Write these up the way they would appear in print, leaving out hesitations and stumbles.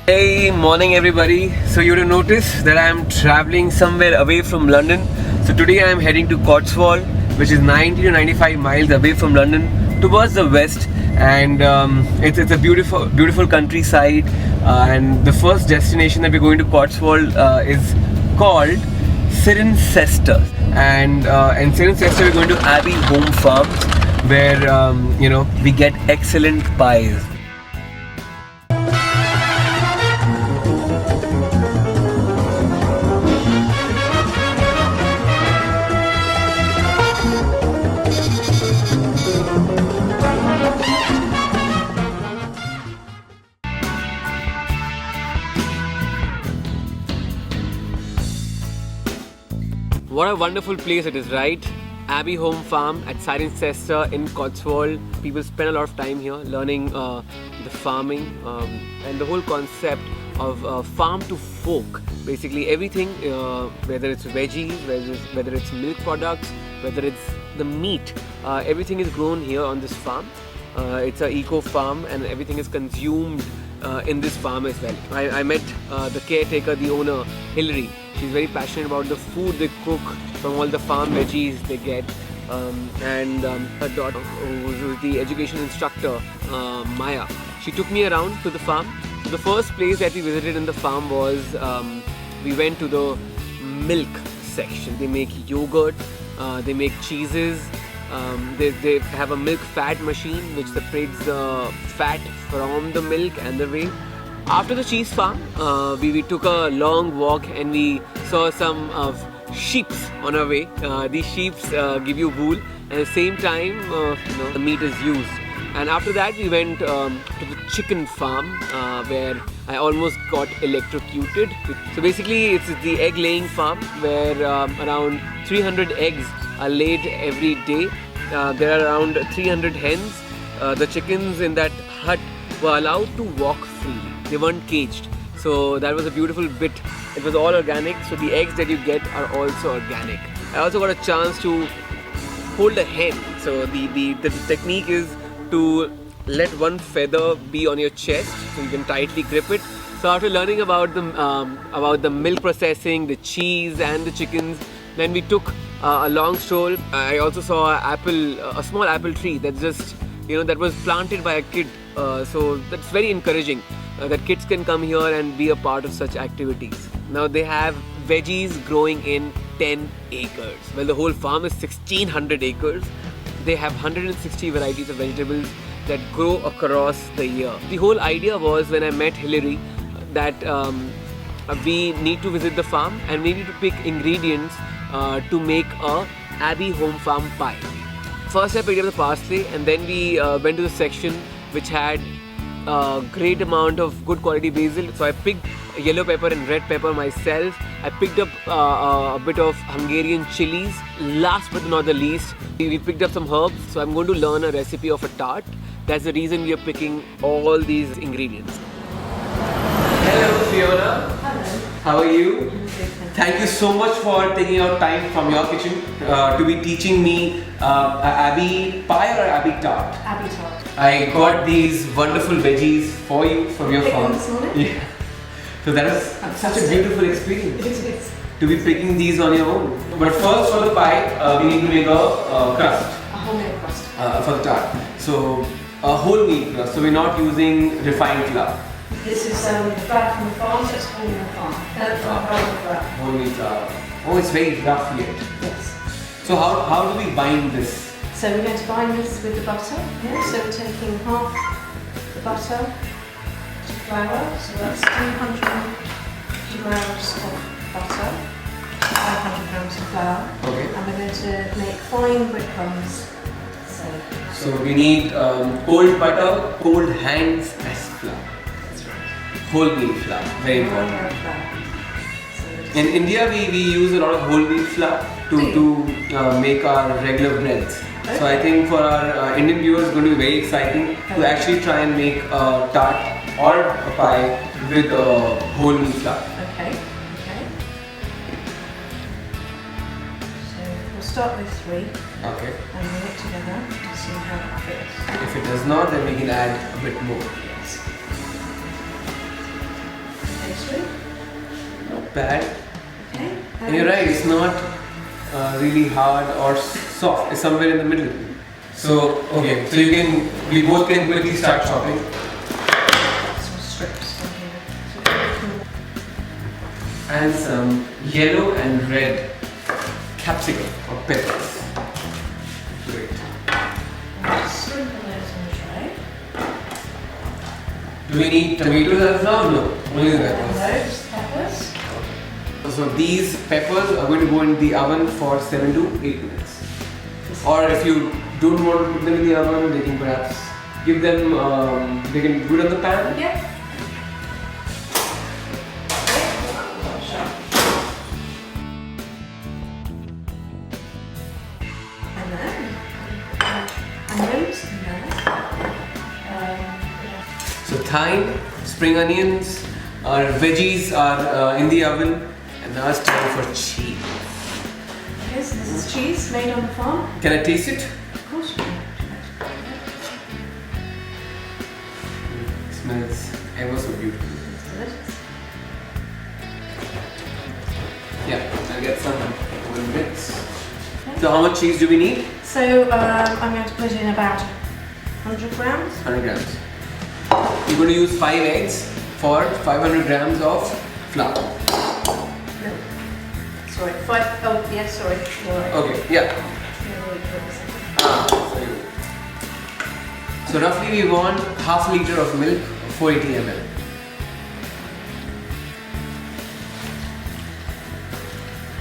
Hey, morning everybody. So you would have noticed that I am traveling somewhere away from London. So today I am heading to Cotswolds, which is 90 to 95 miles away from London towards the west, and it's a beautiful countryside. And the first destination that we're going to Cotswolds is called Cirencester, and in Cirencester we're going to Abbey Home Farm, where we get excellent pies. What a wonderful place it is, right? Abbey Home Farm at Cirencester in Cotswold. People spend a lot of time here learning the farming and the whole concept of farm to fork. Basically everything, whether it's veggies, whether it's milk products, whether it's the meat, everything is grown here on this farm. It's an eco farm and everything is consumed in this farm as well. I met the caretaker, the owner, Hillary. She's very passionate about the food they cook from all the farm veggies they get. And her daughter, who's the education instructor, Maya, she took me around to the farm. So the first place that we visited in the farm was, we went to the milk section. They make yogurt, they make cheeses, they have a milk fat machine which separates the fat from the milk and the whey. After the cheese farm, we took a long walk and we saw some sheeps on our way. These sheeps give you wool, and at the same time the meat is used. And after that we went to the chicken farm, where I almost got electrocuted. So basically it's the egg laying farm where around 300 eggs are laid every day. There are around 300 hens. The chickens in that hut were allowed to walk freely. They weren't caged. So that was a beautiful bit. It was all organic, so the eggs that you get are also organic. I also got a chance to hold a hen. So the technique is to let one feather be on your chest so you can tightly grip it. So after learning about the milk processing, the cheese and the chickens, then we took a long stroll. I also saw a small apple tree that just that was planted by a kid. So that's very encouraging that kids can come here and be a part of such activities. Now they have veggies growing in 10 acres. Well, the whole farm is 1600 acres. They have 160 varieties of vegetables that grow across the year. The whole idea was, when I met Hillary, that we need to visit the farm and we need to pick ingredients to make a Abbey Home Farm pie. First I picked up the parsley, and then we went to the section which had a great amount of good quality basil. So I picked yellow pepper and red pepper myself. I picked up a bit of Hungarian chilies. Last but not the least, we picked up some herbs. So I'm going to learn a recipe of a tart. That's the reason we are picking all these ingredients. Hello Fiona. Hello. How are you? Thank you so much for taking out time from your kitchen to be teaching me Abbey pie or Abbey tart. Abbey tart. I got these wonderful veggies for you from your farm. This morning? Yeah. So that is such a beautiful experience. It is. To be picking these on your own. But first, for the pie, we need to make a crust. A wholemeal crust. For the tart. So a whole wheat crust. So we're not using refined flour. This is the flour from the farm, so it's wholemeal flour. Whole wheat flour. Oh, it's very rough yet. Yes. So how do we bind this? So we're going to bind this with the butter. Yeah. So we're taking half the butter to flour. So that's 200 grams of butter, 500 grams of flour. Okay. And we're going to make fine breadcrumbs. So we need cold butter, cold hands as flour. That's right. Whole wheat flour, very important. In India, we use a lot of whole wheat flour to make our regular breads. Okay. So I think for our Indian viewers, it's going to be very exciting to actually try and make a tart or a pie with whole wheat flour. Okay. So we'll start with 3. Okay. And we'll it together and see how it fits. If it does not, then we can add a bit more. Yes. pastry. Not bad. Okay. And you're right, it's not really hard or soft. It's somewhere in the middle. So, okay, so we both can quickly start chopping. Some strips on here. And some yellow and red capsicum or peppers. Great. Sprinkle those on the tray. Do we need tomatoes as well? No, only the And peppers. those peppers. So these peppers are going to go in the oven for 7 to 8 minutes. Or if you don't want to put them in the oven, they can perhaps give them, they can put it on the pan. Yeah. And then onions in there. So thyme, spring onions, our veggies are in the oven, and now it's time for cheese. Okay, so this is cheese made on the farm. Can I taste it? Of course you can. It smells ever so beautiful. It's delicious. Yeah, I'll get some oven bits. So how much cheese do we need? So I'm going to put in about 100 grams. 100 grams. You're going to use 5 eggs for 500 grams of flour. No. Sorry, 5. Oh, yes, sorry. You're right. Okay, yeah. Yeah, wait for a second. So roughly we want half a liter of milk, 480 ml.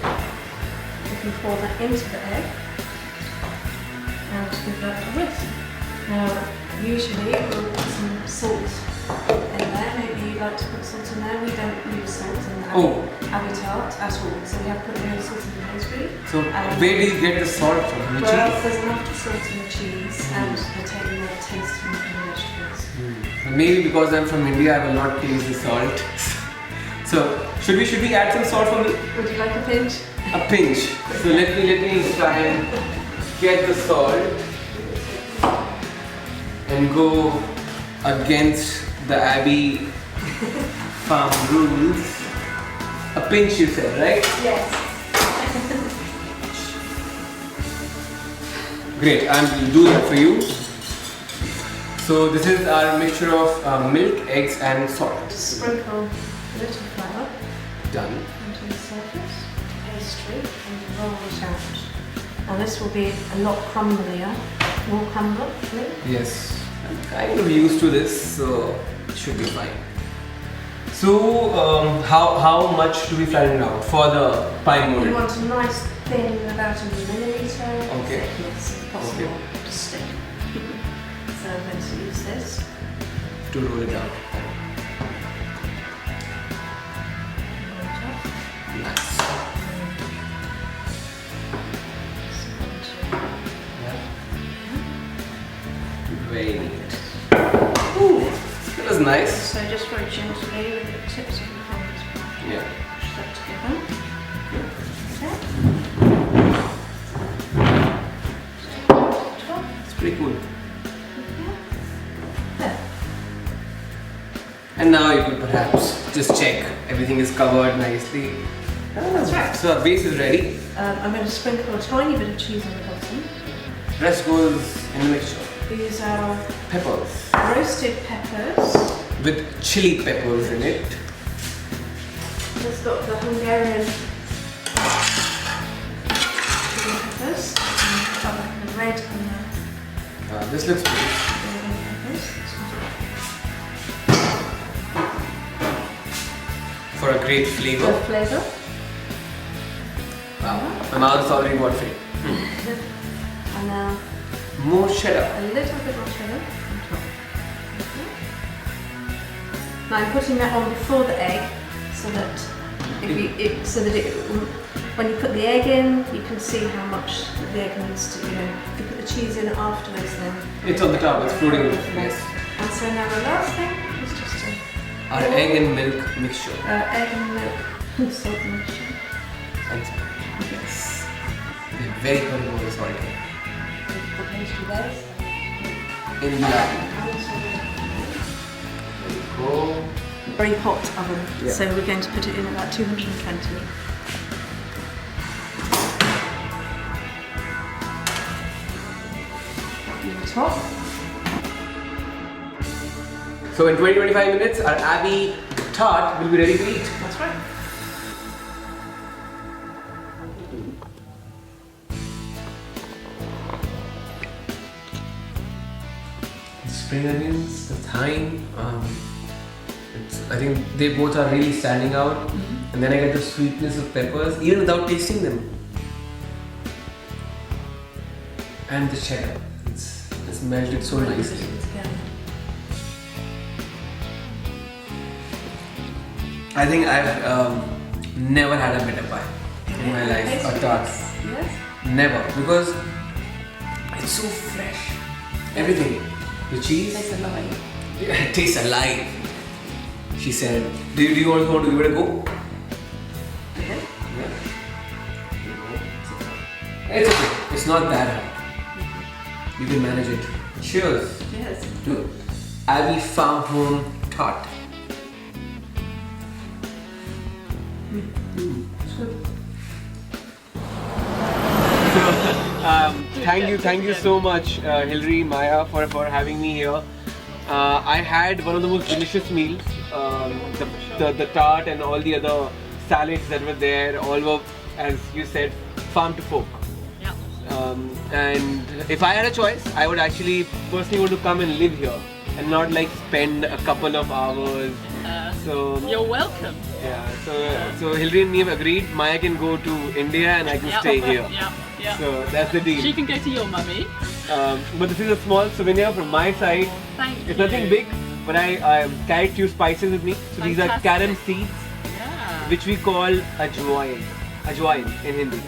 You can pour that into the egg and give that a whisk. Now, usually we'll put some salt in there. Maybe you'd like to put salt in there. We don't use salt in the Abbey Tart at all, so we have put no salt in the pastry. So where do you get the salt from? The Well, cheese? there's enough salt in the cheese and they take more taste from the vegetables. Maybe because I'm from India, I will not taste the salt. So should we add some salt for me? Would you like a pinch? A pinch. So let me try and get the salt and go against the Abbey farm rules. A pinch, you said, right? Yes. Great, I will do that for you. So this is our mixture of milk, eggs and salt. Just sprinkle a little flour Done. onto the surface, pastry, and roll it out. Now this will be a lot crumblier, more crumbly. Yes, I'm kind of used to this, so it should be fine. So how much do we flatten it out for the pie mold? You want a nice thin, about a millimetre Okay. thickness if possible to stick. So I'm going to use this. To roll it out. Roll it up. Nice. Yeah. Very neat. Ooh, that was nice. So just very gently with the tips of the hands, Yeah. push that together. Okay. Top. It's pretty cool. There. And now you could perhaps just check everything is covered nicely. That's right. So our base is ready. I'm going to sprinkle a tiny bit of cheese on the bottom. Rest goes in the mixture. These are Peppers. roasted peppers. With chili peppers in it. It's got the Hungarian chili peppers, and the red and This looks good. the green peppers. For a great flavor. The flavour. Wow. My mouth is already watering. And now More cheddar. a little bit more cheddar on top. Okay. Now I'm putting that on before the egg, so that when you put the egg in, you can see how much the egg needs to. If you put the cheese in afterwards, then It's on the top, it's floating. Yes. And so now the last thing is just Our egg and milk mixture. egg and milk salt mixture. And yes. They're very good with the salt. The pastry base. In the oven. There we go. very hot oven. Yeah. So we're going to put it in about 220. On the top. So in 20-25 minutes, our Abbey tart will be ready to eat. That's right. The spring onions, the thyme, I think they both are really standing out. And then I get the sweetness of peppers, even without tasting them. And the cheddar, it's melted so nicely. I think I've never had a better pie in my life, a tart. Yes. Never, because it's so fresh. Everything. The cheese. Tastes alive. It tastes alive. She said, do you want to give it a go? Okay. Yeah. It's okay. It's not that hard. You can manage it. Cheers. Cheers. To Abbey Farm Home Tart. Thank you so much, Hilary, Maya, for having me here. I had one of the most delicious meals. The tart and all the other salads that were there, all were, as you said, farm to fork. Yeah. And if I had a choice, I would actually personally want to come and live here and not like spend a couple of hours. So You're welcome. yeah, so Hilary and me have agreed. Maya can go to India and I can stay here. Yeah, yeah. So that's the deal. She can go to your mummy. But this is a small souvenir from my side. Thank you. It's nothing big, but I carried few spices with me. So these are Fantastic. carom seeds, Yeah. which we call ajwain in Hindi.